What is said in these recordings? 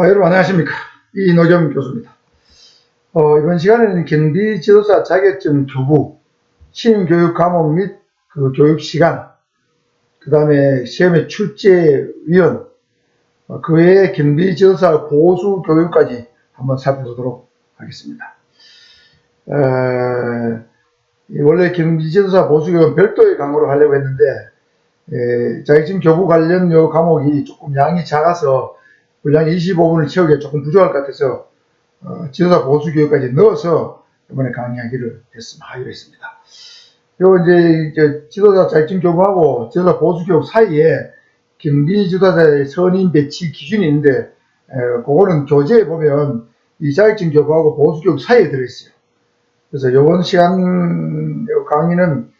여러분 안녕하십니까. 이노겸 교수입니다. 이번 시간에는 경비지도사 자격증 교부, 시행교육 과목 및 그 교육 시간, 그 다음에 시험의 출제 위원, 그 외에 경비지도사 보수 교육까지 한번 살펴보도록 하겠습니다. 원래 경비지도사 보수 교육은 별도의 강의로 하려고 했는데, 자격증 교부 관련 요 과목이 조금 양이 작아서 분량이 25분을 채우기가 조금 부족할 것 같아서 지도사 보수 교육까지 넣어서 이번에 강의하기로 했습니다. 요 이제 지도사 자격증 교부하고 지도사 보수 교육 사이에 경비 지도사의 선임 배치 기준이 있는데, 그거는 교재에 보면 이 자격증 교부하고 보수 교육 사이에 들어있어요. 그래서 이번 시간 강의는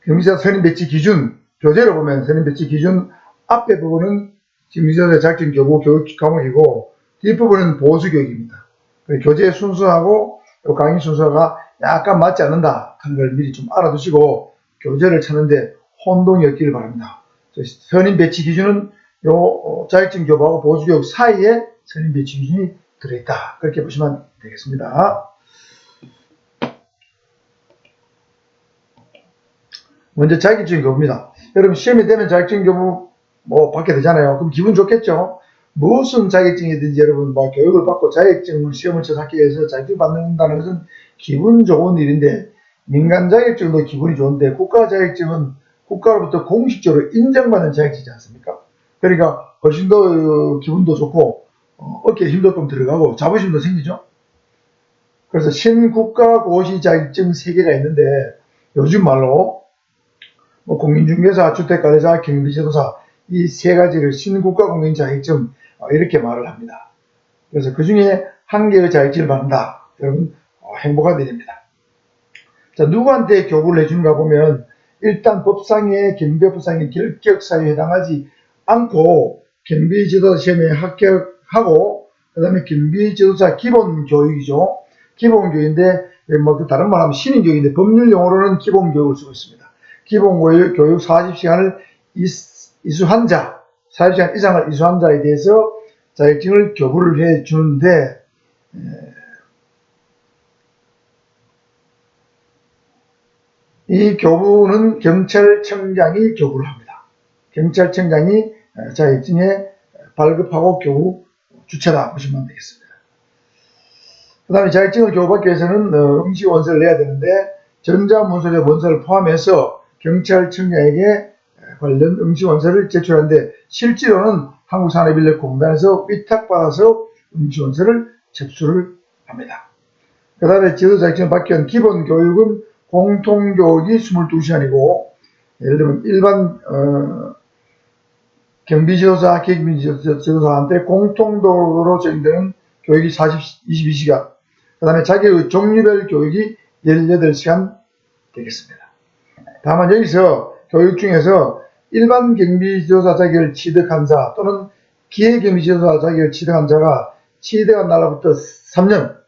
경비지도사 선임 배치 기준, 교재로 보면 선임 배치 기준 앞에 부분은 경비지도사 자격증 교부 교육 과목이고 뒷부분은 보수 교육입니다. 교재 순서하고 강의 순서가 약간 맞지 않는다 하는 걸 미리 좀 알아두시고 교재를 찾는데 혼동이 없기를 바랍니다. 선임 배치 기준은 요 자격증 교부하고 보수 교육 사이에 선임 배치 기준이 들어있다. 그렇게 보시면 되겠습니다. 먼저 자격증 교부입니다. 여러분 시험이 되면 자격증 교부 받게 되잖아요. 그럼 기분 좋겠죠? 무슨 자격증이든지 여러분 교육을 받고 자격증을 시험을 쳐서 학교에서 자격증 받는다는 것은 기분 좋은 일인데, 민간 자격증도 기분이 좋은데 국가 자격증은 국가로부터 공식적으로 인정받는 자격증이지 않습니까? 그러니까 훨씬 더 기분도 좋고 어깨에 힘도 좀 들어가고 자부심도 생기죠. 그래서 신국가 고시 자격증 3개가 있는데, 요즘 말로 공인중개사, 주택관리사, 경비지도사 이 3가지를 신국가 공인 자격증 이렇게 말을 합니다. 그래서 그 중에 한 개의 자격증을 받는다. 여러분 행복한 일입니다. 자, 누구한테 교부를 해주는가 보면 일단 법상의 경비법상의 결격사유에 해당하지 않고 경비지도사 시험에 합격하고 그 다음에 경비지도사 기본교육이죠. 기본교육인데 다른 말 하면 신인교육인데 법률 용어로는 기본교육을 쓰고 있습니다. 기본교육 40시간을 이수한 자, 40시간 이상을 이수한 자에 대해서 자격증을 교부를 해 주는데, 이 교부는 경찰청장이 교부를 합니다. 경찰청장이 자격증에 발급하고 교부 주체다 보시면 되겠습니다. 그 다음에 자격증을 교부받기 위해서는 응시원서를 내야 되는데, 전자문서제 원서를 포함해서 경찰청장에게 관련 응시원서를 제출하는데, 실제로는 한국산업인력공단에서 위탁받아서 응시원서를 접수를 합니다. 그 다음에 지도자 자격증을 받기 위한 기본교육은 공통교육이 22시간이고, 예를 들면 일반 경비지도사, 경비지도사한테 공통적으로 적용되는 교육이 22시간, 그 다음에 자기의 종류별 교육이 18시간 되겠습니다. 다만 여기서 교육 중에서 일반 경비지도사 자격을 취득한 자 또는 기계경비지도사 자격을 취득한 자가 취득한 날로부터 3년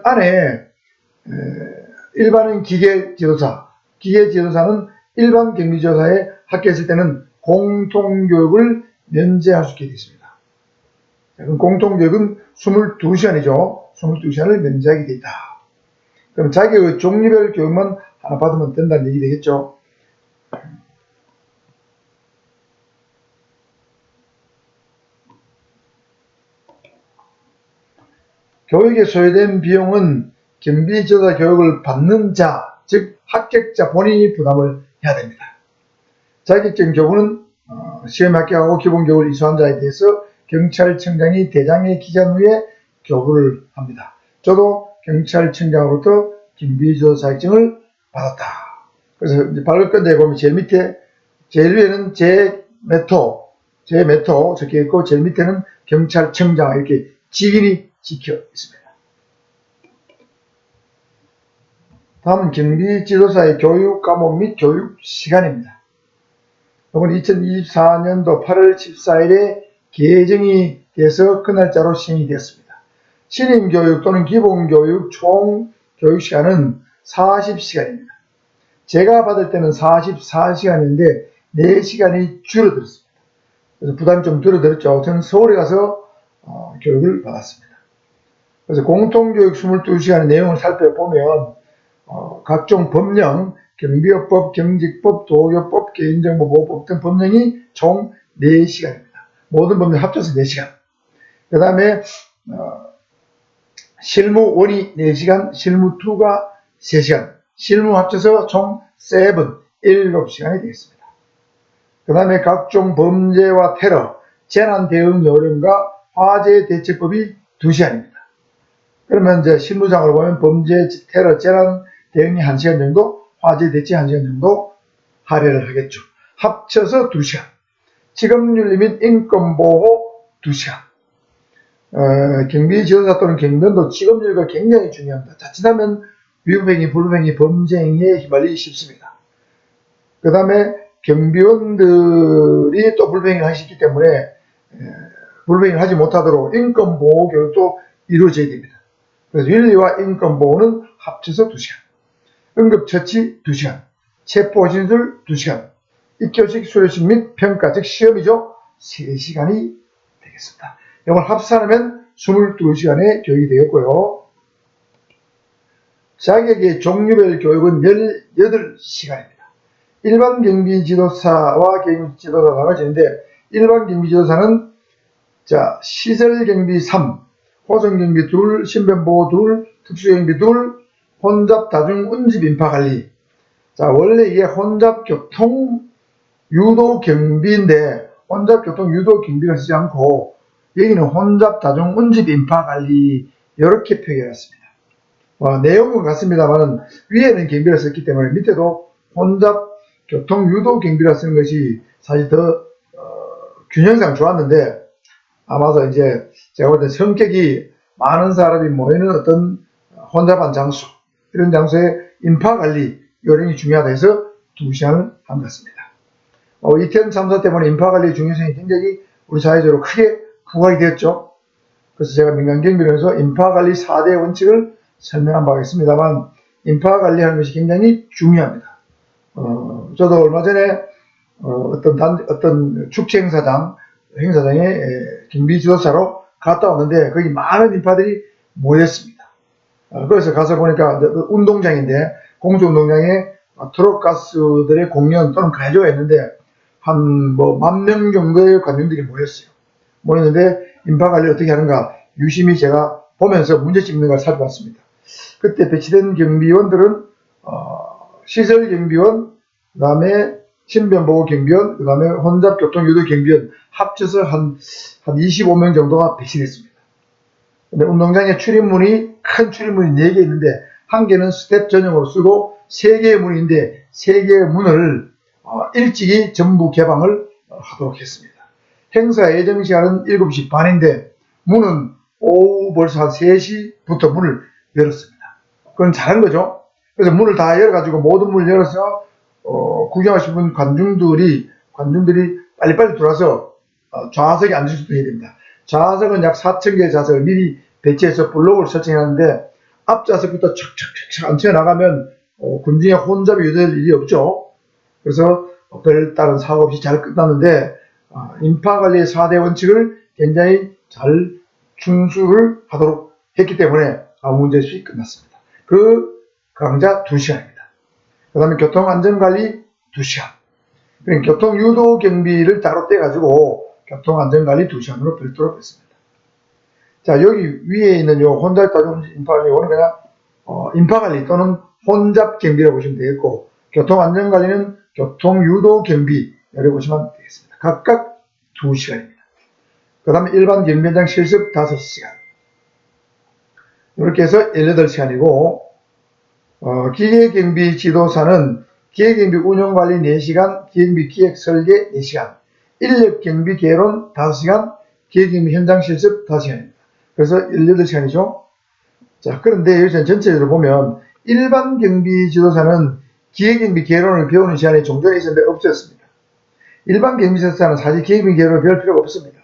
안에 일반인 기계지도사는 일반 경비지도사에 합격했을 때는 공통교육을 면제할 수 있게 되어 있습니다. 그럼 공통교육은 22시간이죠. 22시간을 면제하게 되어 있다. 그럼 자기의 종류별 교육만 하나 받으면 된다는 얘기 되겠죠. 교육에 소요된 비용은 경비지도사 교육을 받는 자, 즉 합격자 본인이 부담을 해야 됩니다. 자격증 교부는 시험에 합격하고 기본교육을 이수한 자에 대해서 경찰청장이 대장에 기재한 후에 교부를 합니다. 저도 경찰청장으로부터 경비지도사 자격증을 받았다. 그래서 이제 발급권대에 보면 제일 밑에, 제일 위에는 제 메토 적혀 있고, 제일 밑에는 경찰청장 이렇게 직인이 찍혀 있습니다. 다음은 경비지도사의 교육 과목 및 교육 시간입니다. 이번 2024년도 8월 14일에 개정이 돼서 그 날짜로 시행이 되었습니다. 신임교육 또는 기본교육 총 교육시간은 40시간입니다. 제가 받을 때는 44시간인데 4시간이 줄어들었습니다. 그래서 부담이 좀 줄어들었죠. 저는 서울에 가서 교육을 받았습니다. 그래서 공통교육 22시간의 내용을 살펴보면 각종 법령, 경비업법, 경직법, 도교법, 개인정보보호법 등 법령이 총 4시간입니다. 모든 법령 합쳐서 4시간. 그 다음에 실무 1이 4시간, 실무 2가 3시간, 실무 합쳐서 총 7시간이 되겠습니다. 그 다음에 각종 범죄와 테러, 재난 대응 요령과 화재 대처법이 2시간입니다. 그러면 이제 실무상으로 보면 범죄, 테러, 재난 대응이 1시간 정도, 화재 대치 1시간 정도 할애를 하겠죠. 합쳐서 2시간. 직업윤리 및 인권보호 2시간. 경비지도사 또는 경비원도 직업윤리가 굉장히 중요합니다. 자칫하면 위법행위, 불법행위, 범죄행위에 휘말리기 쉽습니다. 그 다음에 경비원들이 또 불법행위를 하기 쉽기 때문에 불법행위를 하지 못하도록 인권보호 교육도 이루어져야 됩니다. 그래서 윤리와 인권보호는 합쳐서 2시간. 응급처치 2시간, 체포진술 2시간, 입교식, 수료식 및 평가, 즉 시험이죠. 3시간이 되겠습니다. 이걸 합산하면 22시간의 교육이 되겠고요. 자격의 종류별 교육은 18시간입니다. 일반 경비지도사와 경비지도사가 나눠지는데, 일반 경비지도사는 시설경비 3, 호송경비 2, 신변보호 2, 특수경비 2, 혼잡 다중운집 인파관리. 원래 이게 혼잡 교통 유도 경비인데 혼잡 교통 유도 경비를 쓰지 않고 여기는 혼잡 다중운집 인파관리 이렇게 표기해놨습니다. 내용은 같습니다만 위에는 경비를 썼기 때문에 밑에도 혼잡 교통 유도 경비라 쓰는 것이 사실 더 균형상 좋았는데 아마도 이제 제가 볼 때 성격이 많은 사람이 모이는 어떤 혼잡한 장소, 이런 장소의 인파관리 요령이 중요하다 해서 2시간을 한 것 같습니다. 이태원 참사 때문에 인파관리의 중요성이 굉장히 우리 사회적으로 크게 부각이 되었죠. 그래서 제가 민간경비론에서 인파관리 4대 원칙을 설명한 바가 있습니다만 인파관리하는 것이 굉장히 중요합니다. 저도 얼마 전에 어떤 축제 행사장에 경비지도사로 갔다 왔는데 거기 많은 인파들이 모였습니다. 그래서 가서 보니까 운동장인데 공중운동장에 트럭가스들의 공연 또는 가요가 있는데 한 10,000명 정도의 관중들이 모였는데 인파관리를 어떻게 하는가 유심히 제가 보면서 문제집 있는 걸 살펴봤습니다. 그때 배치된 경비원들은 시설경비원, 그 다음에 신변보호경비원, 그 다음에 혼잡교통유도경비원 합쳐서 한 25명 정도가 배치됐습니다. 근데 운동장에 큰 출입문이 4개 있는데 한 개는 스텝 전용으로 쓰고 3개의 문이 있는데 3개의 문을 일찍이 전부 개방을 하도록 했습니다. 행사 예정 시간은 7시 반인데 문은 오후 벌써 한 3시부터 문을 열었습니다. 그건 잘한 거죠. 그래서 문을 다 열어가지고 모든 문을 열어서 구경하신 분 관중들이 빨리빨리 들어와서 좌석에 앉을 수 있게 해야 됩니다. 좌석은 약 4,000개의 좌석을 미리 배치해서 블록을 설정하는데 앞좌석부터 척척척 앉혀 나가면 군중의 혼잡이 유도될 일이 없죠. 그래서 별다른 사고 없이 잘 끝났는데 인파관리의 4대 원칙을 굉장히 잘 준수를 하도록 했기 때문에 아무 문제 없이 끝났습니다. 그 강좌 2시간입니다. 그 다음에 교통안전관리 2시간. 그러니까 교통유도 경비를 따로 떼가지고 교통안전관리 2시간으로 별도로 뺐습니다. 여기 위에 있는 요 혼잡 다중 인파관리, 이거는 그냥 인파관리 또는 혼잡 경비라고 보시면 되겠고, 교통안전관리는 교통유도 경비 이렇게 보시면 되겠습니다. 각각 2시간입니다. 그 다음에 일반 경비원장 실습 5시간. 이렇게 해서 18시간이고, 기계경비 지도사는 기계경비 운영관리 4시간, 기계경비 기획 설계 4시간, 인력경비 개론 5시간, 기계경비 현장 실습 5시간입니다. 그래서 18시간이죠. 그런데 여기서 전체적으로 보면 일반 경비 지도사는 기계경비 개론을 배우는 시간이 종전에 있었는데 없었습니다. 일반 경비 지도사는 사실 기계경비 개론을 배울 필요가 없습니다.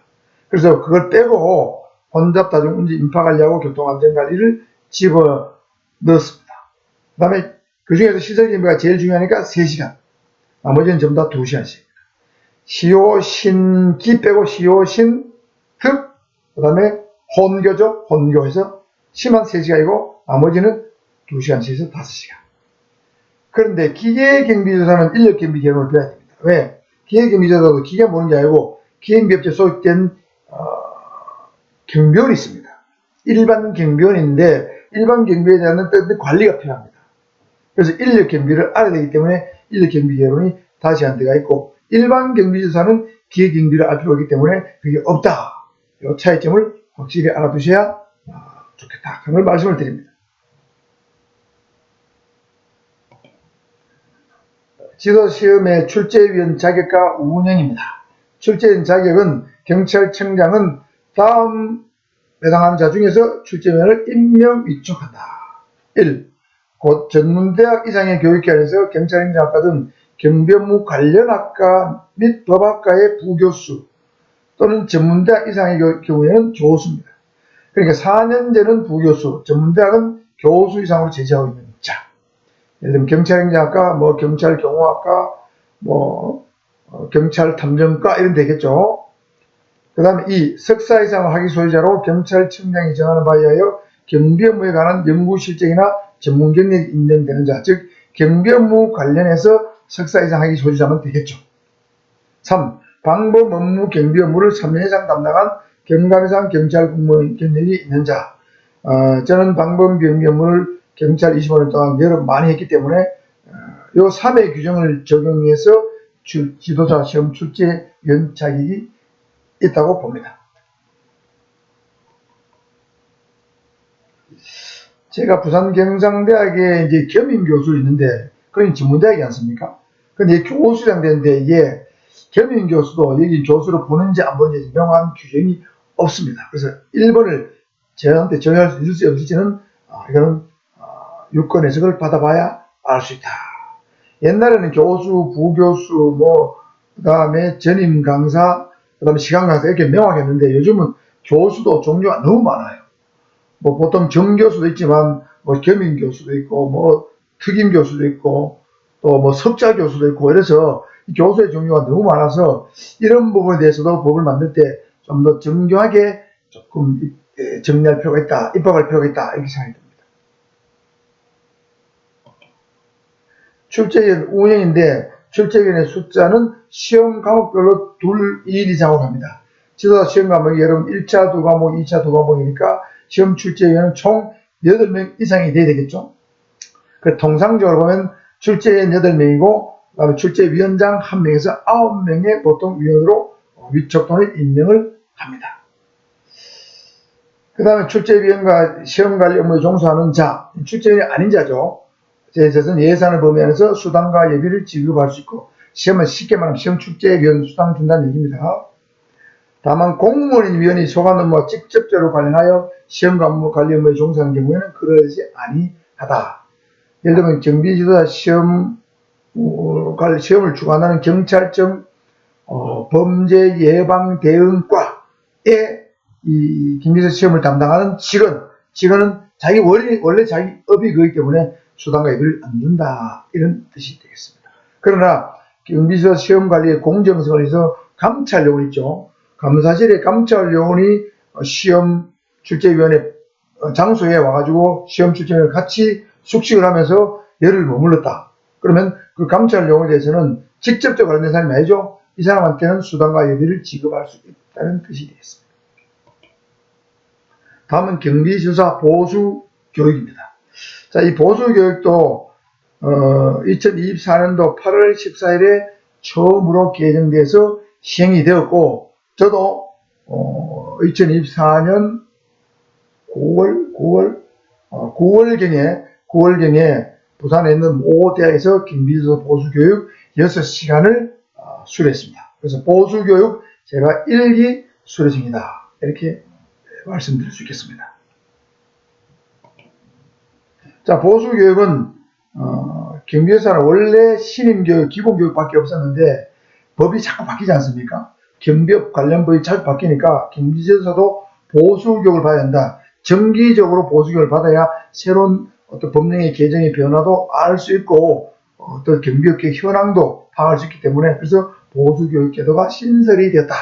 그래서 그걸 빼고 혼잡 다중운집 인파관리하고 교통안전관리를 집어 넣었습니다. 그 다음에 그 중에서 시설경비가 제일 중요하니까 3시간. 나머지는 전부 다 2시간씩입니다. 시호, 신기 빼고 시호, 신, 흑, 그 다음에 혼교죠. 혼교에서 심한 3시간이고 나머지는 2시간씩에서 5시간. 그런데 기계경비조사는 인력경비 개론을 배워야 됩니다. 왜? 기계경비조사도 기계 보는 게 아니고 기계경비업체 소속된 경비원이 있습니다. 일반 경비원인데 일반 경비에 대한 관리가 필요합니다. 그래서 인력경비를 알아야 되기 때문에 인력경비 개론이 다시 한 대가 있고 일반 경비조사는 기계경비를 알 필요가 있기 때문에 그게 없다. 이 차이점을 확실히 알아두셔야 좋겠다. 그런 말씀을 드립니다. 지도시험의 출제위원 자격과 운영입니다. 출제위원 자격은 경찰청장은 다음 해당하는 자 중에서 출제위원을 임명 위촉한다. 1. 곧 전문대학 이상의 교육기관에서 경찰행정학과 등 경비업무 관련 학과 및 법학과의 부교수 또는 전문대학 이상의 경우에는 교수입니다. 그러니까 4년제는 부교수, 전문대학은 교수 이상으로 제시하고 있는 자. 예를 들면 경찰행정학과, 뭐 경찰경호학과, 뭐 경찰탐정과 이런 되겠죠. 그 다음에 2. 석사 이상 학위 소유자로 경찰청장이 정하는 바에 의하여 경비업무에 관한 연구실적이나 전문 경력이 인정되는 자, 즉 경비업무 관련해서 석사 이상 학위 소유자면 되겠죠. 3. 방범 업무 경비 업무를 3년 이상 담당한 경감 이상 경찰 공무원 경력이 있는 자. 저는 방범 경비 업무를 경찰 25년 동안 여러 많이 했기 때문에 요 3의 규정을 적용해서 지도자 시험 출제위원 자격이 있다고 봅니다. 제가 부산경상대학에 이제 겸임교수 있는데, 그건 전문대학이 않습니까? 근데 교수장 되는데, 이게 겸임교수도 여기 교수로 보는지 안 보는지 명확한 규정이 없습니다. 그래서 1번을 저한테 정할 수 있을지 없을지는, 이거는, 유권 해석을 받아봐야 알 수 있다. 옛날에는 교수, 부교수, 그 다음에 전임 강사, 그 다음에 시간 강사 이렇게 명확했는데, 요즘은 교수도 종류가 너무 많아요. 보통 정교수도 있지만, 겸임 교수도 있고, 특임 교수도 있고, 또 석자 교수도 있고, 이래서 교수의 종류가 너무 많아서, 이런 부분에 대해서도 법을 만들 때 좀 더 정교하게 조금 정리할 필요가 있다, 입법할 필요가 있다, 이렇게 생각이 듭니다. 출제위원 운영인데, 출제위원의 숫자는 시험 과목별로 2일 이상으로 합니다. 지도자 시험 과목이 여러분 1차 2과목, 2차 2과목이니까, 시험 출제위원은 총 8명 이상이 돼야 되겠죠. 통상적으로 보면 출제위원 8명이고 그 다음에 출제위원장 1명에서 9명의 보통 위원으로 위촉 또는 임명을 합니다. 그 다음에 출제위원과 시험관리 업무에 종사하는 자, 출제위원이 아닌 자죠. 제에서는 예산을 범위하면서 수당과 예비를 지급할 수 있고 시험은 쉽게 말하면 시험 출제위원 수당 준다는 얘기입니다. 다만 공무원인 위원이 소관 업무와 직접적으로 관련하여 시험 관리 업무에 종사하는 경우에는 그러지 아니하다. 예를 들면 경비지도자 시험을 주관하는 경찰청 범죄 예방 대응과에 이 경비지도자 시험을 담당하는 직원은 원래 자기 업이 그렇기 때문에 수당과 예비를 안 준다, 이런 뜻이 되겠습니다. 그러나 경비지도자 시험 관리의 공정성을 위해서 감찰요원 있죠. 감사실에 감찰요원이 시험 출제위원회 장소에 와가지고 시험 출제위원회 같이 숙식을 하면서 열흘 머물렀다. 그러면 그 감찰요원에 대해서는 직접적으로 관련된 사람이 아니죠. 이 사람한테는 수당과 예비를 지급할 수 있다는 뜻이 되겠습니다. 다음은 경비지도사 보수교육입니다. 자, 이 보수교육도 2024년도 8월 14일에 처음으로 개정돼서 시행이 되었고, 저도 2024년 9월경에 부산에 있는 모 대학에서 경비지도사 보수교육 6시간을 수료했습니다. 그래서 보수교육 제가 1기 수료생이다, 이렇게 말씀드릴 수 있겠습니다. 자, 보수교육은 경비지도사는 원래 신임교육, 기본교육밖에 없었는데 법이 자꾸 바뀌지 않습니까? 경비업 관련 법이 자주 바뀌니까 경비지도사도 보수교육을 받아야 한다. 정기적으로 보수교육을 받아야 새로운 어떤 법령의 개정의 변화도 알 수 있고 어떤 경비업계 현황도 파악할 수 있기 때문에, 그래서 보수교육제도가 신설이 되었다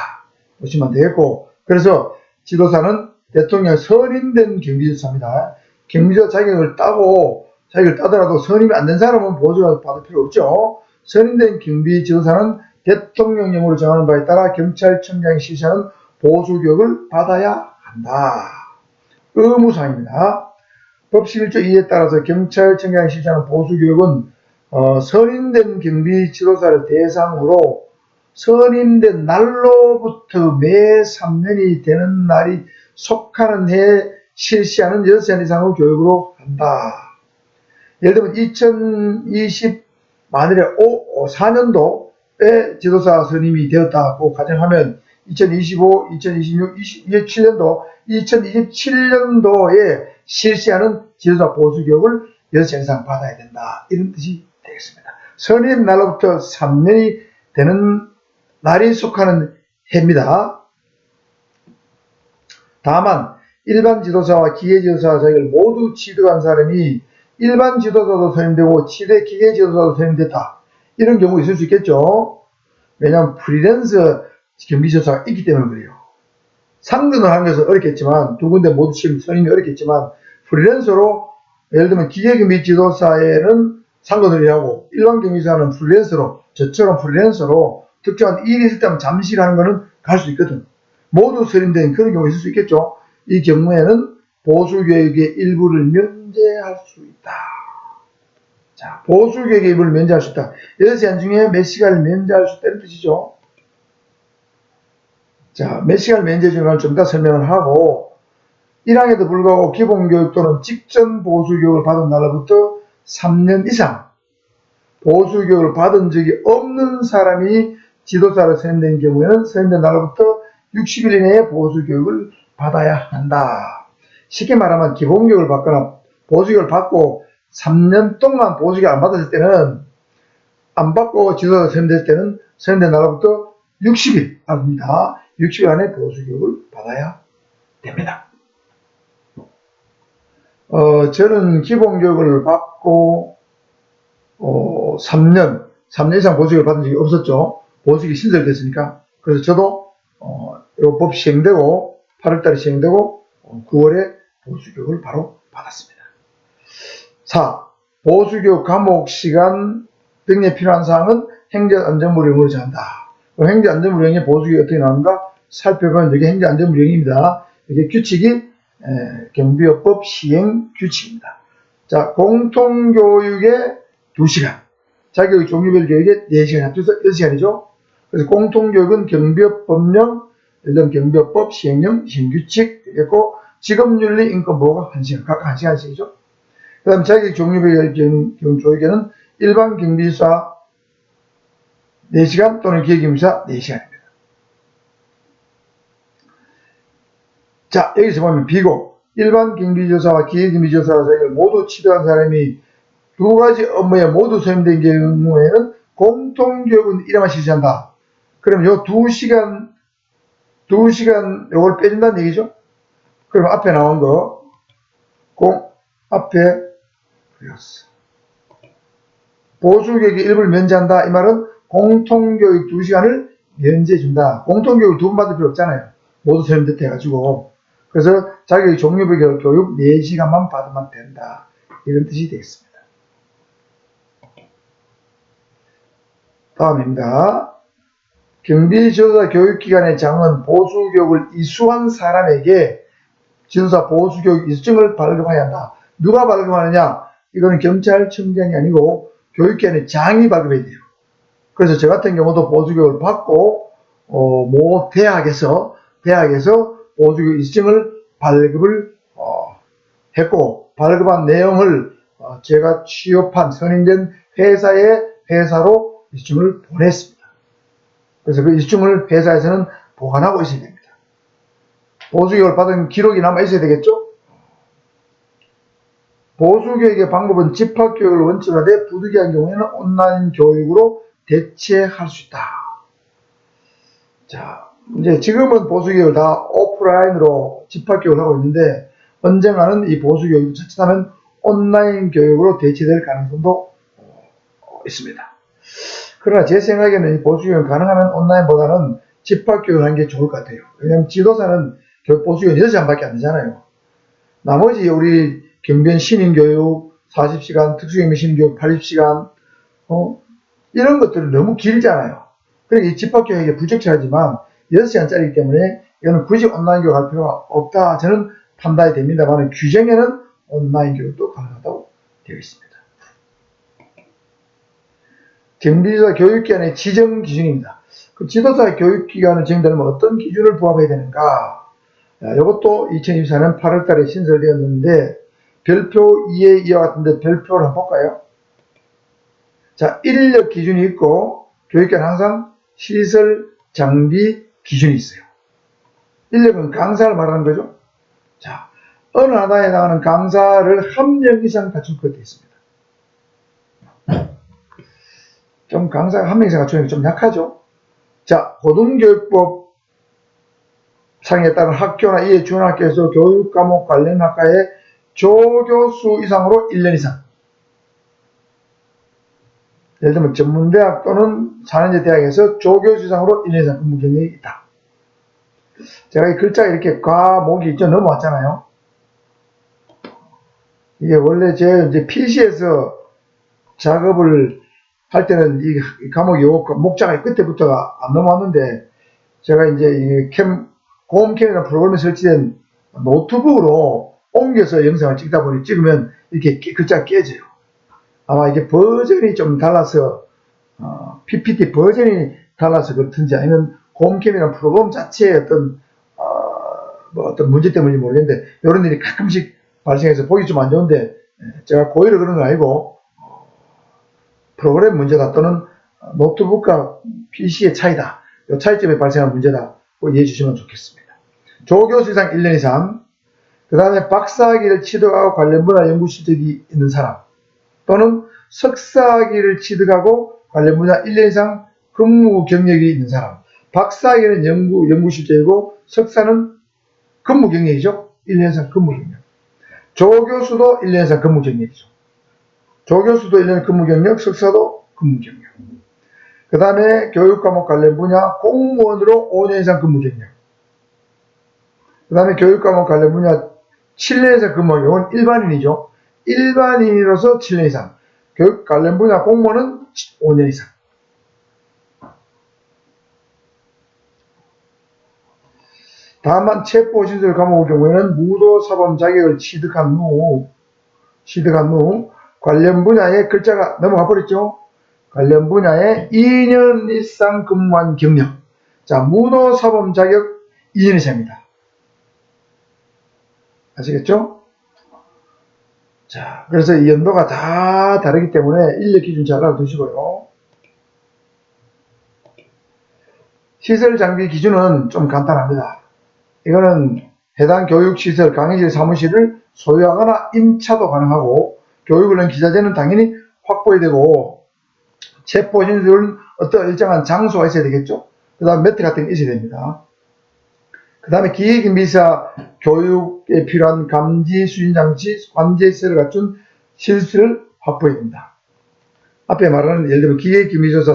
보시면 되겠고, 그래서 지도사는 대통령 선임된 경비지도사입니다. 경비지도 자격을 따고 자격을 따더라도 선임이 안 된 사람은 보조교육 받을 필요 없죠. 선임된 경비지도사는 대통령령으로 정하는 바에 따라 경찰청장이 실시하는 보수교육을 받아야 한다. 의무사항입니다. 법 11조 2에 따라서 경찰청장이 실시하는 보수교육은 선임된 경비지도사를 대상으로 선임된 날로부터 매 3년이 되는 날이 속하는 해에 실시하는 6시간 이상의 교육으로 한다. 예를 들면 2020 만일에 4년도에 지도사 선임이 되었다고 가정하면 2025, 2026, 2027년도, 2027년도에 실시하는 지도자 보수교육을 6시간 이상 받아야 된다. 이런 뜻이 되겠습니다. 선임 날로부터 3년이 되는 날이 속하는 해입니다. 다만 일반 지도사와 기계 지도사 자격을 모두 취득한 사람이 일반 지도자도 선임되고 기계 지도자도 선임됐다. 이런 경우 있을 수 있겠죠. 왜냐하면 프리랜서 경비지도사가 있기 때문에 그래요. 상근을 하는 것은 어렵겠지만, 두 군데 모두 선임이 어렵겠지만, 프리랜서로 예를 들면 기계 경비지도사에는 상근을 하고 일반 경비지도사는 프리랜서로, 저처럼 프리랜서로 특정한 일이 있을 때만 잠시 가는 거는 갈 수 있거든. 모두 선임된 그런 경우가 있을 수 있겠죠. 이 경우에는 보수교육의 일부를 면제할 수 있다. 자, 보수교육의 일부를 면제할 수 있다. 6시간 중에 몇 시간을 면제할 수 있다는 뜻이죠. 자, 몇 시간을 면제 중에 좀 더 설명을 하고, 1학에도 불구하고 기본교육 또는 직전 보수교육을 받은 날로부터 3년 이상 보수교육을 받은 적이 없는 사람이 지도사로 선임된 경우에는 선임된 날로부터 60일 이내에 보수교육을 받아야 한다. 쉽게 말하면 기본교육을 받거나 보수교육을 받고 3년 동안 보수교육을 안 받았을 때는, 안 받고 지도사로 선임될 때는 선임된 날로부터 60일 합니다. 60일 안에 보수교육을 받아야 됩니다. 저는 기본교육을 받고 3년 이상 보수교육을 받은 적이 없었죠. 보수교육이 신설됐으니까. 그래서 저도 요 법 시행되고 8월달에 시행되고 9월에 보수교육을 바로 받았습니다. 4. 보수교육 과목 시간 등에 필요한 사항은 행정안전부령으로 정한다. 행정안전부령의 보수교육이 어떻게 나오는가 살펴보면 이게 행정안전부령입니다. 이게 규칙이 경비업법 시행 규칙입니다. 자, 공통교육에 2시간, 자격의 종류별 교육에 4시간, 합쳐서 6시간이죠. 그래서 공통교육은 경비업법령, 예를 들면 경비업법 시행령, 시행규칙 되겠고, 직업윤리 인권보호가 1시간, 각각 1시간씩이죠. 그 다음 자격의 종류별 교육에는 일반 경비사 4시간 또는 기계경비사 4시간입니다. 자, 여기서 보면 비고, 일반 경비조사와 기계경비조사 자격을 모두 취득한 사람이 두 가지 업무에 모두 선임된 경우에는 공통교육은 이래만 실시한다. 그럼 요 2시간 요걸 빼준다는 얘기죠? 그럼 앞에 나온 거, 앞에 그렸어. 보수교육의 일부를 면제한다. 이 말은 공통교육 2시간을 면제해준다. 공통교육을 2번 받을 필요 없잖아요. 모두 선임됐다 해가지고. 그래서 자격의 종류별 교육 4시간만 받으면 된다. 이런 뜻이 되겠습니다. 다음입니다. 경비지도사 교육기관의 장은 보수교육을 이수한 사람에게 지도사 보수교육 이수증을 발급해야 한다. 누가 발급하느냐? 이거는 경찰청장이 아니고 교육기관의 장이 발급해야 돼요. 그래서 저 같은 경우도 보수교육을 받고 모 대학에서 보수교육 이수증을 발급을 했고, 발급한 내용을 제가 취업한 선임된 회사로 이수증을 보냈습니다. 그래서 그 이수증을 회사에서는 보관하고 있어야 됩니다. 보수교육을 받은 기록이 남아 있어야 되겠죠? 보수교육의 방법은 집합교육을 원칙으로 하되 부득이한 경우에는 온라인 교육으로 대체할 수 있다. 자, 이제 지금은 보수교육을 다 오프라인으로 집합교육을 하고 있는데, 언젠가는 이 보수교육이 자칫하면 온라인 교육으로 대체될 가능성도 있습니다. 그러나 제 생각에는 이 보수교육은 가능하면 온라인보다는 집합교육을 하는 게 좋을 것 같아요. 왜냐하면 지도사는 보수교육 6시간밖에 안 되잖아요. 나머지 우리 경변 시민교육 40시간, 특수경비 시민교육 80시간, 이런 것들은 너무 길잖아요. 그러니까 이 집합교육이 부적절하지만 6시간짜리이기 때문에 이거는 굳이 온라인 교육할 필요가 없다. 저는 판단이 됩니다만 규정에는 온라인 교육도 가능하다고 되어 있습니다. 경비지도사 교육기관의 지정 기준입니다. 그 지도사 교육기관을 지정되려면 어떤 기준을 부합해야 되는가? 이것도 2024년 8월 달에 신설되었는데 별표 2에 이와 같은데 별표를 한번 볼까요? 자, 인력 기준이 있고 교육기관 항상 시설, 장비 기준이 있어요. 인력은 강사를 말하는 거죠. 자, 어느 하나에 나가는 강사를 한 명 이상 갖출 것 되어 있습니다. 좀 강사가 한 명 이상 갖추는 게 좀 약하죠. 자, 고등교육법 상에 따른 학교나 이에 준하는 학교에서 교육과목 관련 학과의 조교수 이상으로 1년 이상. 예를 들면 전문대학 또는 4년제 대학에서 조교수 이상으로 1년 이상 근무 경력이 있다. 제가 이 글자가 이렇게 과목이 있죠. 넘어왔잖아요. 이게 원래 제 이제 PC에서 작업을 할 때는 이 과목이 목자가 끝에부터가 안 넘어왔는데 제가 이제 이 고홈캠이라는 프로그램에 설치된 노트북으로 옮겨서 영상을 찍다 보니 찍으면 이렇게 글자가 깨져요. 아마 이게 버전이 좀 달라서 PPT 버전이 달라서 그렇든지 아니면 고홈캠이라는 프로그램 자체의 어떤 문제 때문인지 모르겠는데 이런 일이 가끔씩 발생해서 보기 좀 안 좋은데 제가 고의로 그런 건 아니고 프로그램 문제다 또는 노트북과 PC의 차이다. 이 차이점에 발생한 문제다. 이해해 주시면 좋겠습니다. 조교수 이상 1년 이상, 그 다음에 박사학위를 취득하고 관련 분야 연구 실적이 있는 사람 또는 석사학위를 취득하고 관련 분야 1년 이상 근무 경력이 있는 사람. 박사학위는 연구 실적이고 석사는 근무 경력이죠. 1년 이상 근무 경력. 조교수도 1년 이상 근무 경력이죠. 조교수도 1년 근무 경력, 석사도 근무 경력. 그 다음에 교육과목 관련 분야 공무원으로 5년 이상 근무 경력. 그 다음에 교육과목 관련 분야 7년 이상 근무 경력. 이건 일반인이죠. 일반인으로서 7년 이상. 교육 관련 분야 공무원은 5년 이상. 다만 체포신설 과목의 경우에는 무도사범 자격을 취득한 후 관련 분야의 글자가 넘어가 버렸죠. 관련 분야에 2년 이상 근무한 경력. 자, 무도사범 자격 2년 이상입니다. 아시겠죠? 자, 그래서 이 연도가 다 다르기 때문에 인력 기준 잘 알아두시고요. 시설 장비 기준은 좀 간단합니다. 이거는 해당 교육시설, 강의실, 사무실을 소유하거나 임차도 가능하고 교육을 기자재는 당연히 확보해야 되고 체포신술은 어떤 일정한 장소가 있어야 되겠죠. 그 다음 매트 같은 게 있어야 됩니다. 그 다음에 기계경비사 교육에 필요한 감지, 수신장치, 관제시설을 갖춘 실수를 확보해야 됩니다. 앞에 말하는 예를 들면 기계경비조사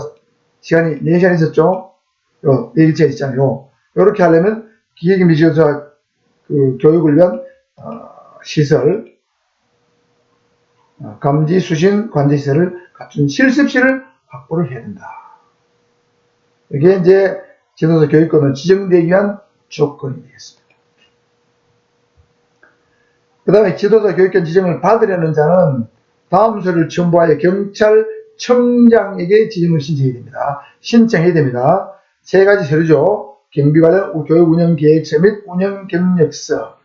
시간이 4시간 있었죠. 요 4일째 있잖아요. 이렇게 하려면 기계경비조사 교육을 위한 시설, 감지, 수신, 관제시설을 갖춘 실습실을 확보를 해야 된다. 이게 이제 지도자 교육권을 지정되기 위한 조건이 되겠습니다. 그 다음에 지도자 교육권 지정을 받으려는 자는 다음 서류를 첨부하여 경찰청장에게 지정을 신청해야 됩니다. 신청해야 됩니다. 3가지 서류죠. 경비 관련 교육 운영 계획서 및 운영 경력서.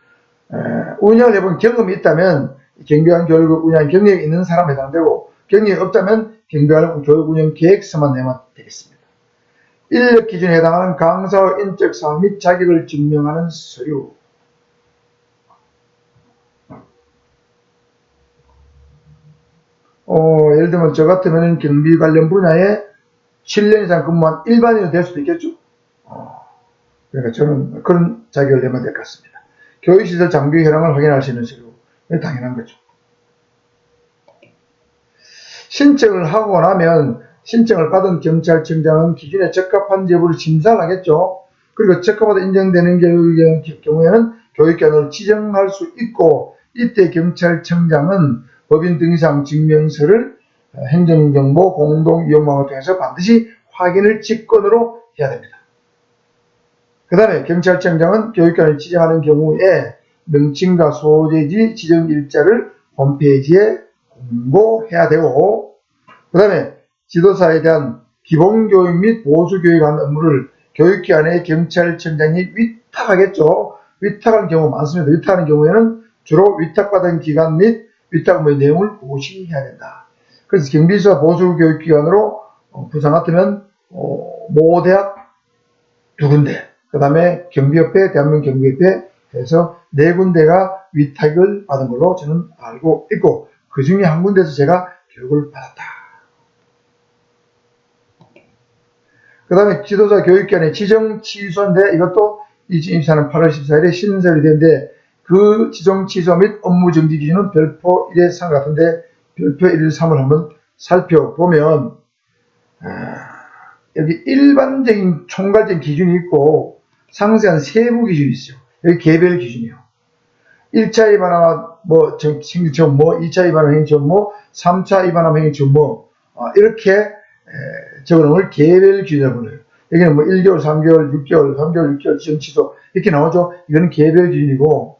운영을 해본 경험이 있다면 경비관 교육 운영 경력이 있는 사람에 해당되고 경력이 없다면 경비관 교육 운영 계획서만 내면 되겠습니다. 인력 기준에 해당하는 강사의 인적 사항 및 자격을 증명하는 서류. 예를 들면 저 같으면 경비 관련 분야에 7년 이상 근무한 일반인이 될 수도 있겠죠. 그러니까 저는 그런 자격을 내면 될 것 같습니다. 교육시설 장비 현황을 확인할 수 있는 서류. 당연한 거죠. 신청을 하고 나면 신청을 받은 경찰청장은 기준에 적합한 여부를 심사를 하겠죠. 그리고 적합하다 인정되는 경우에는 교육기관을 지정할 수 있고, 이때 경찰청장은 법인 등기상 증명서를 행정정보 공동이용망을 통해서 반드시 확인을 직권으로 해야 됩니다. 그 다음에 경찰청장은 교육기관을 지정하는 경우에 명칭과 소재지 지정 일자를 홈페이지에 공고해야 되고, 그 다음에 지도사에 대한 기본교육 및 보수교육하는 업무를 교육기관의 경찰청장이 위탁하겠죠. 위탁하는 경우 많습니다. 위탁하는 경우에는 주로 위탁받은 기관 및 위탁 업무의 내용을 고시해야 된다. 그래서 경비수사 보수교육기관으로 부산 같으면 모대학 2군데, 그 다음에 경비협회, 대한민국 경비협회 해서 4군데가 위탁을 받은 걸로 저는 알고 있고, 그 중에 한 군데에서 제가 교육을 받았다. 그 다음에 지도사 교육기관의 지정 취소인데, 이것도 2024년 8월 14일에 신설이 되는데, 그 지정 취소 및 업무 정지 기준은 별표 1에 산 것 같은데, 별표 1, 3을 한번 살펴보면, 여기 일반적인 총괄적인 기준이 있고 상세한 세부 기준이 있어요. 여기 개별 기준이요. 1차 위반하면 행정처분 2차 위반하면 행정처분 3차 위반하면 행정처분 이렇게 적어놓은 개별 기준이라고 불러요. 여기는 1개월, 3개월, 6개월, 3개월, 6개월 지정 취소 이렇게 나오죠. 이거는 개별 기준이고,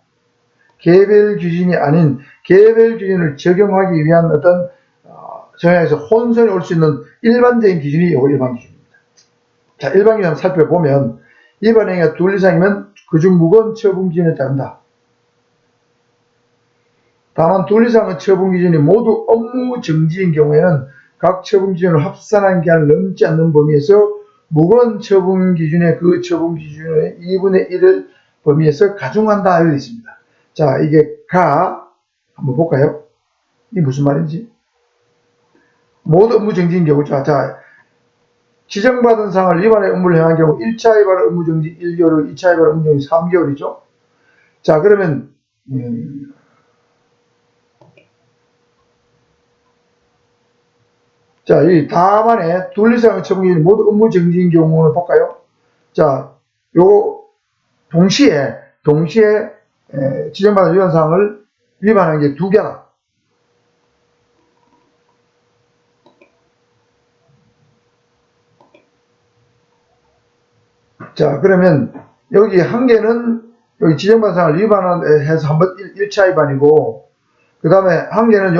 개별 기준이 아닌 개별 기준을 적용하기 위한 어떤 정해서 혼선이 올 수 있는 일반적인 기준이 이 일반 기준입니다. 자, 일반 기준 살펴보면 위반 행위가 2 이상이면 그중 무거운 처분 기준에 따른다. 다만 2 이상의 처분 기준이 모두 업무 정지인 경우에는 각 처분 기준을 합산한 기한을 넘지 않는 범위에서 무거운 처분 기준의 그 처분 기준의 2분의 1을 범위에서 가중한다 되어 있습니다. 자, 이게 한번 볼까요? 이게 무슨 말인지? 모두 업무 정지인 경우죠. 자, 지정받은 사항을 위반의 업무를 행한 경우 1차 위반 업무 정지 1개월, 2차 위반 업무 정지 3개월이죠. 자, 그러면 자, 이 다만에 2 이상의 처분 기준이 모두 업무 정지인 경우는 볼까요? 자, 요거 동시에 지정받은 위반 사항을 위반한 게 2개다. 자, 그러면 여기 한 개는 여기 지정받은 사항을 위반해서 한번 1차 위반이고, 그 다음에 한 개는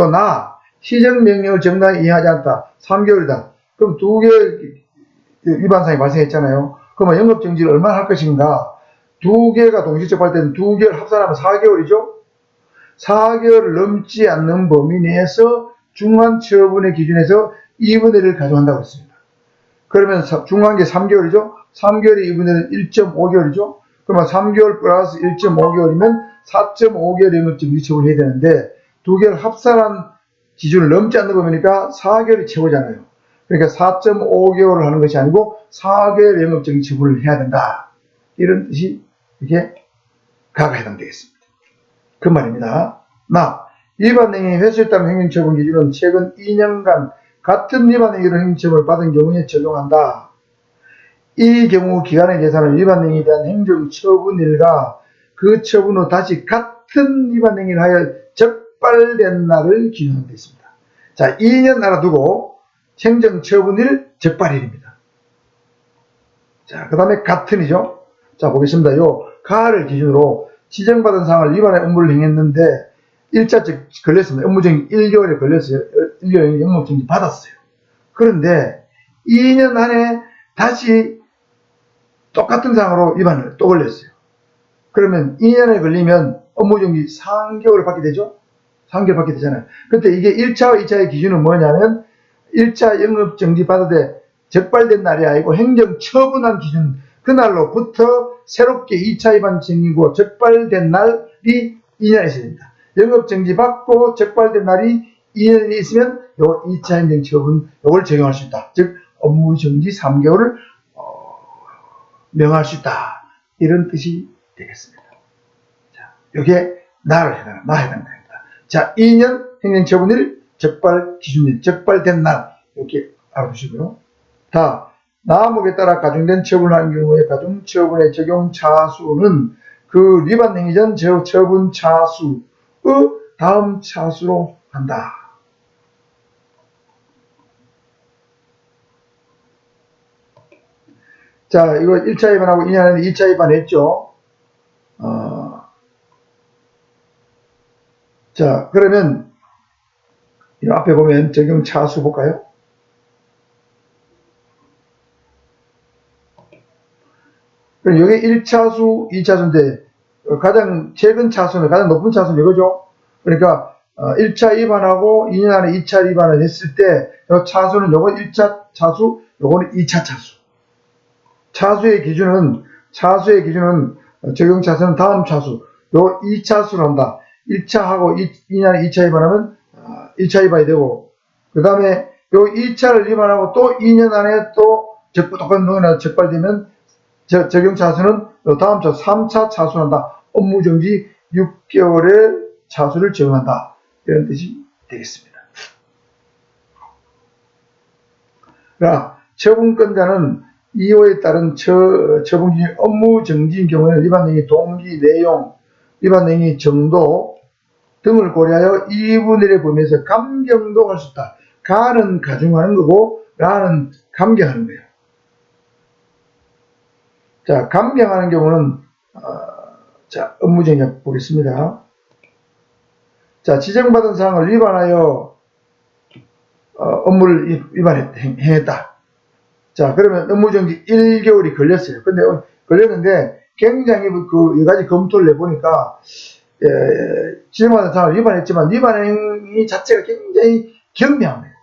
시정명령을 정당히 이행하지 않다. 3개월이다. 그럼 2개 위반 사항이 발생했잖아요. 그러면 영업정지를 얼마나 할 것인가? 2개가 동시 적발할 때는 2개월 합산하면 4개월이죠? 4개월을 넘지 않는 범위 내에서 중한 처분의 기준에서 2분의 1을 가져간다고 했습니다. 그러면 중한 게 3개월이죠? 3개월이 2분의 1, 1.5개월이죠? 그러면 3개월 플러스 1.5개월이면 4.5개월 영업정지 처분을 해야 되는데 2개월 합산한 기준을 넘지 않는 범위니까 4개월이 최고잖아요. 그러니까 4.5개월을 하는 것이 아니고 4개월 영업정지 처분을 해야 된다. 이런 뜻이 이게 가가 해당되겠습니다. 그 말입니다. 위반 행위에 회수했다는 행정처분 기준은 최근 2년간 같은 위반 행위로 행정처분을 받은 경우에 적용한다. 이 경우 기간의 계산은 위반 행위에 대한 행정처분일과 그 처분 후 다시 같은 위반 행위를 하여 적발된 날을 기준하고 있습니다. 자, 2년 알아두고 행정처분일 적발일입니다. 자, 그 다음에 같은이죠. 자, 보겠습니다. 요 가를 기준으로 지정받은 사항을 위반의 업무를 행했는데 1차 걸렸습니다. 업무정지 1개월에 걸렸어요. 1개월 영업정지 받았어요. 그런데 2년 안에 다시 똑같은 사항으로 위반을 또 걸렸어요. 그러면 2년에 걸리면 업무정지 3개월을 받게 되죠? 3개월 받게 되잖아요. 근데 이게 1차와 2차의 기준은 뭐냐면 1차 영업정지 받을 때 적발된 날이 아니고 행정처분한 기준, 그날로부터 새롭게 2차 위반 정의고 적발된 날이 2년이 있어야 됩니다. 영업정지 받고 적발된 날이 2년이 있으면 요 2차 행정처분 요걸 적용할 수 있다. 즉 업무정지 3개월을 명할 수 있다. 이런 뜻이 되겠습니다. 자, 요게 해당됩니다. 자, 2년 행정처분일 적발 기준일 적발된 날 이렇게 알아두시고요. 다 나목에 따라 가중된 처분을 하는 경우에 가중처분의 적용 차수는 그 위반 행위 전 처분 차수의 다음 차수로 한다. 자, 이거 1차 위반하고 2년 안에 2차 위반했죠. 자, 그러면 이 앞에 보면 적용 차수 볼까요? 그럼 여기 1차수, 2차수인데 가장 최근 차수는 가장 높은 차수는 이거죠. 그러니까 1차 위반하고 2년 안에 2차 위반을 했을 때 이 차수는 요건 1차 차수, 요거는 2차 차수. 차수의 기준은 적용 차수는 다음 차수, 요 2차수를 한다. 1차하고 2년 안에 2차 위반하면 1차 위반이 되고, 그 다음에 요 2차를 위반하고 또 2년 안에 또 똑같은 동의나 적발되면 적용 차수는 다음 차수 3차 차수한다. 업무정지 6개월의 차수를 적용한다. 이런 뜻이 되겠습니다. 그러나 처분권자는 이호에 따른 처분기준 업무정지인 경우에는 위반 행위 동기, 내용, 위반 행위 정도 등을 고려하여 2분의 1의 범위에서 감경도 할 수 있다. 가는 가중하는 거고 라는 감경하는 거예요. 자, 감경하는 경우는 자, 업무정지 보겠습니다. 자, 지정받은 사항을 위반하여 업무를 행했다. 자, 그러면 업무정지 1개월이 걸렸어요. 근데 걸렸는데 굉장히 그 여러 가지 검토를 해보니까 지정받은 사항을 위반했지만 위반 행위 자체가 굉장히 경미합니다.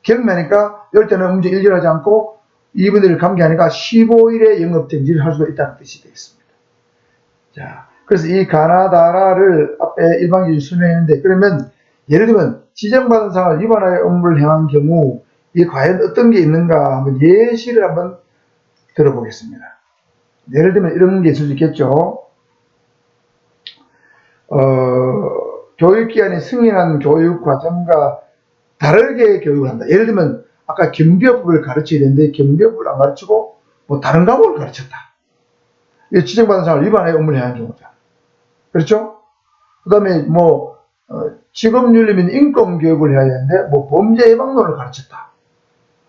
경미하니까 이럴 때는 업무정지 1개월 하지 않고 2분의 1을 감기하니까 15일의 영업정지를 할 수가 있다는 뜻이 되겠습니다. 자, 그래서 이 가나다라를 앞에 일반기준 설명했는데, 그러면 예를 들면 지정받은 사항을 위반하여 업무를 행한 경우 이게 과연 어떤 게 있는가 한번 예시를 한번 들어보겠습니다. 예를 들면 이런 게 있을 수 있겠죠. 교육기관이 승인한 교육과정과 다르게 교육을 한다. 예를 들면 아까 경비업을 가르쳐야 되는데 경비업을 안 가르치고 뭐 다른 과목을 가르쳤다. 이게 지정받은 사항을 위반하여 업무를 행한 경우다. 그렇죠? 그 다음에 뭐 직업윤리 및 인권교육을 해야 되는데 뭐 범죄 예방론을 가르쳤다.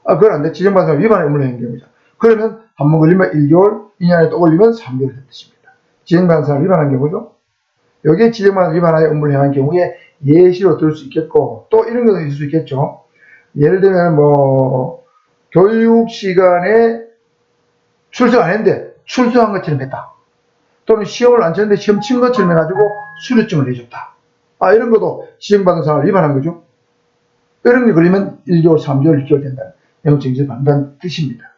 그건 안 돼. 지정받은 사항을 위반하여 업무를 행한 경우다. 그러면 한 번 걸리면 1개월, 2년 안에 또 걸리면 3개월 된 뜻입니다. 지정받은 사항을 위반한 경우죠. 여기에 지정받은 위반하여 업무를 행한 경우에 예시로 들 수 있겠고, 또 이런 것도 있을 수 있겠죠. 예를 들면 뭐 교육 시간에 출석 안 했는데 출석한 것처럼 했다. 또는 시험을 안 쳤는데 시험 친 것처럼 해가지고 수료증을 내줬다. 이런 것도 지정받은 사항을 위반한 거죠. 이런 게 걸리면 1개월, 3개월, 6개월 된다는 영업정지를 받는다는 뜻입니다.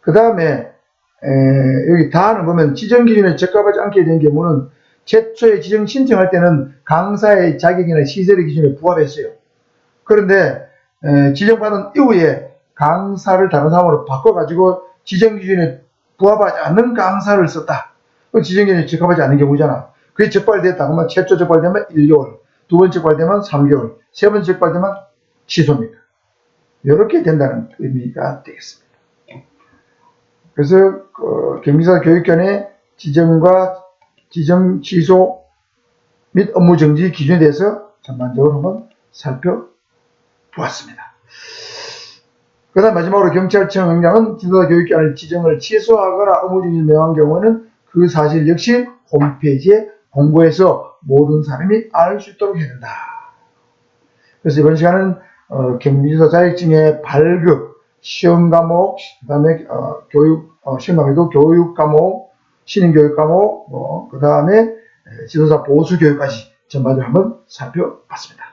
그 다음에 여기 다는 보면 지정기준에 적합하지 않게 된 경우는 최초에 지정 신청할 때는 강사의 자격이나 시설의 기준에 부합했어요. 그런데 지정받은 이후에 강사를 다른 사람으로 바꿔가지고 지정기준에 부합하지 않는 강사를 썼다. 지정기준에 적합하지 않은 경우잖아. 그게 적발됐다. 그러면 최초 적발되면 1개월, 두 번째 적발되면 3개월, 세 번째 적발되면 취소입니다. 이렇게 된다는 의미가 되겠습니다. 그래서 경기사 교육견의 지정 취소 및 업무 정지 기준에 대해서 전반적으로 한번 살펴보았습니다. 그 다음 마지막으로 경찰청장은 지도자 교육기관의 지정을 취소하거나 업무 정지를 명한 경우는 그 사실 역시 홈페이지에 공고해서 모든 사람이 알 수 있도록 해야 된다. 그래서 이번 시간은 경비지도 자격증의 발급, 시험 과목, 그 다음에 시험 과목도 교육 과목, 신인 교육 과목, 그 다음에 지도자 보수 교육까지 전반적으로 한번 살펴봤습니다.